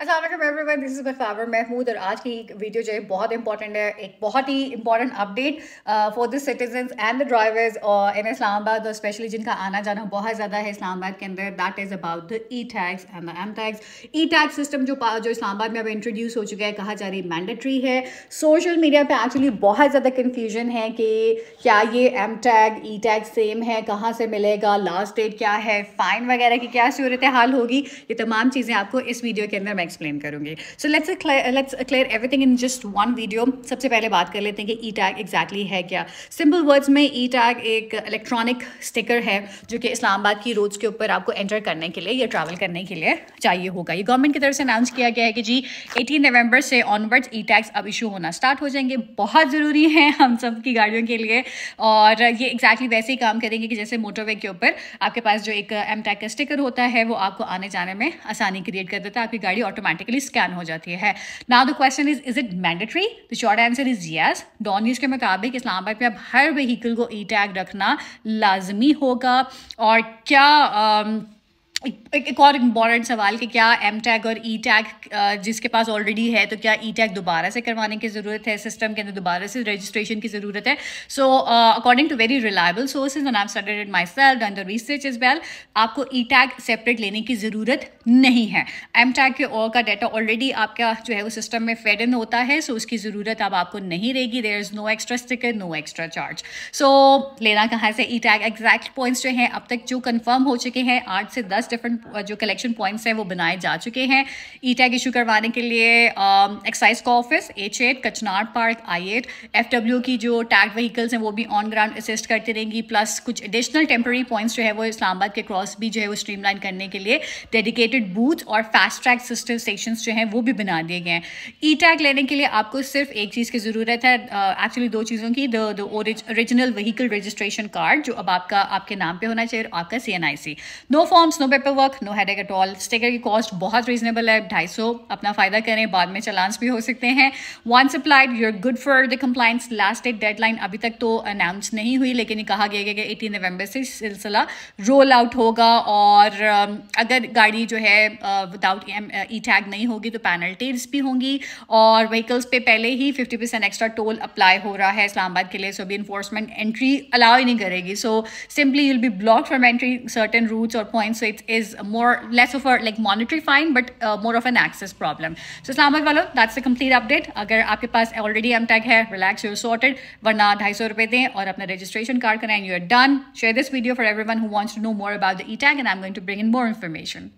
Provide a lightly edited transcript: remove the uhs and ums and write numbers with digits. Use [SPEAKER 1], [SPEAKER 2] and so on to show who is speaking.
[SPEAKER 1] अस्सलाम everyone, this is बखतावर Mahmood और आज की वीडियो जो है बहुत इंपॉर्टेंट है। एक बहुत ही important update for the citizens and the drivers in Islamabad और स्पेशली जिनका आना जाना बहुत ज़्यादा है इस्लामाबाद के अंदर। That is about the E tags and the M tags. E tag system जो इस्लामाबाद में अब इंट्रोड्यूस हो चुका है, कहा जा रही मैंडेटरी है। सोशल मीडिया पे एक्चुअली बहुत ज़्यादा कन्फ्यूजन है कि क्या ये एम टैग ई टैग सेम है, कहाँ से मिलेगा, लास्ट डेट क्या है, फ़ाइन वगैरह की क्या सूरत हाल होगी, ये तमाम चीज़ें आपको इस वीडियो के अंदर मैं एक्सप्लेन करूंगी। So let's clear everything in just one video. सबसे पहले बात कर लेते हैं कि ई टैग एग्जैक्टली है क्या। सिंपल वर्ड्स में ई टैग एक इलेक्ट्रॉनिक स्टिकर है जो कि इस्लामाबाद की रोड्स के ऊपर आपको एंटर करने के लिए या ट्रैवल करने के लिए चाहिए होगा। ये गवर्नमेंट की तरफ से अनाउंस किया गया है कि जी 18 नवंबर से ऑनवर्ड्स ई टैग्स अब इशू होना स्टार्ट हो जाएंगे। बहुत ज़रूरी है हम सब की गाड़ियों के लिए और ये एग्जैक्टली वैसे ही काम करेंगे कि जैसे मोटरवे के ऊपर आपके पास जो एक एम टैग का स्टिकर होता है वो आपको आने जाने में आसानी क्रिएट कर देता है, आपकी गाड़ी ऑटोमेटिकली स्कैन हो जाती है। Now the question is it mandatory? The short answer is yes. Dawn news के मुताबिक इस्लामाबाद में अब हर व्हीकल को ई टैग रखना लाजमी होगा। और क्या एक और इम्पॉर्टेंट सवाल कि क्या एम टैग और ई टैग जिसके पास ऑलरेडी है तो क्या ई टैग दोबारा से करवाने की ज़रूरत है, सिस्टम के अंदर दोबारा से रजिस्ट्रेशन की ज़रूरत है? So according to very reliable sources and I have studied it myself, done the research is well, आपको ई टैग सेपरेट लेने की ज़रूरत नहीं है। एम टैग के और का डाटा ऑलरेडी आपका जो है वो सिस्टम में फेड इन होता है, सो उसकी ज़रूरत अब आपको नहीं रहेगी। There is no extra sticker, no extra charge. So लेना कहाँ से ई टैग? एग्जैक्ट पॉइंट्स जो हैं अब तक जो कन्फर्म हो चुके हैं, 8 से 10 डिफरेंट जो कलेक्शन पॉइंट्स हैं वो बनाए जा चुके हैं। ई टैग इशू करवाने के लिए एक्साइज का ऑफिस H8, कचनार पार्क I8, FW की जो टैग व्हीकल्स हैं वो भी ऑन ग्राउंड असिस्ट करती रहेंगी। प्लस कुछ एडिशनल टेम्प्रेरी पॉइंट्स जो है वो इस्लामाबाद के क्रॉस भी जो है वो स्ट्रीमलाइन करने के लिए डेडिकेटेड बूथ और फास्ट ट्रैक सिस्टम स्टेशंस जो हैं वो भी बना दिए गए हैं। ई टैग लेने के लिए आपको सिर्फ एक चीज़ की ज़रूरत है, एक्चुअली दो चीज़ों की। The original vehicle registration card जो अब आपके नाम पे होना चाहिए, आपका CNIC। No forms, no paperwork, no headache at all. Sticker की कॉस्ट बहुत रीजनेबल है, 250। अपना फ़ायदा करें, बाद में चलान्स भी हो सकते हैं। Once applied you are good for the compliance. Last date deadline अभी तक तो अनाउंस नहीं हुई, लेकिन ये कहा गया कि 18 नवंबर से सिलसिला रोल आउट होगा। और अगर गाड़ी जो है विदाउट ई टैग नहीं होगी तो पेनल्टीज भी होंगी। और व्हीकल्स पे पहले ही 50% एक्स्ट्रा टोल अप्लाई हो रहा है इस्लामाबाद के लिए, सो भी इन्फोर्समेंट एंट्री अलाउ ही नहीं करेगी। So simply you'll be block from entry certain routes और points. So it is more less of a like monetary fine but more of an access problem. So Islamabad वालों, that's the complete update. अगर आपके पास already M tag है, relax, you're sorted. वरना 250 रुपए दें और अपना registration card कराएं, you're done. Share this video for everyone who wants to know more about the E tag and I'm going to bring in more information.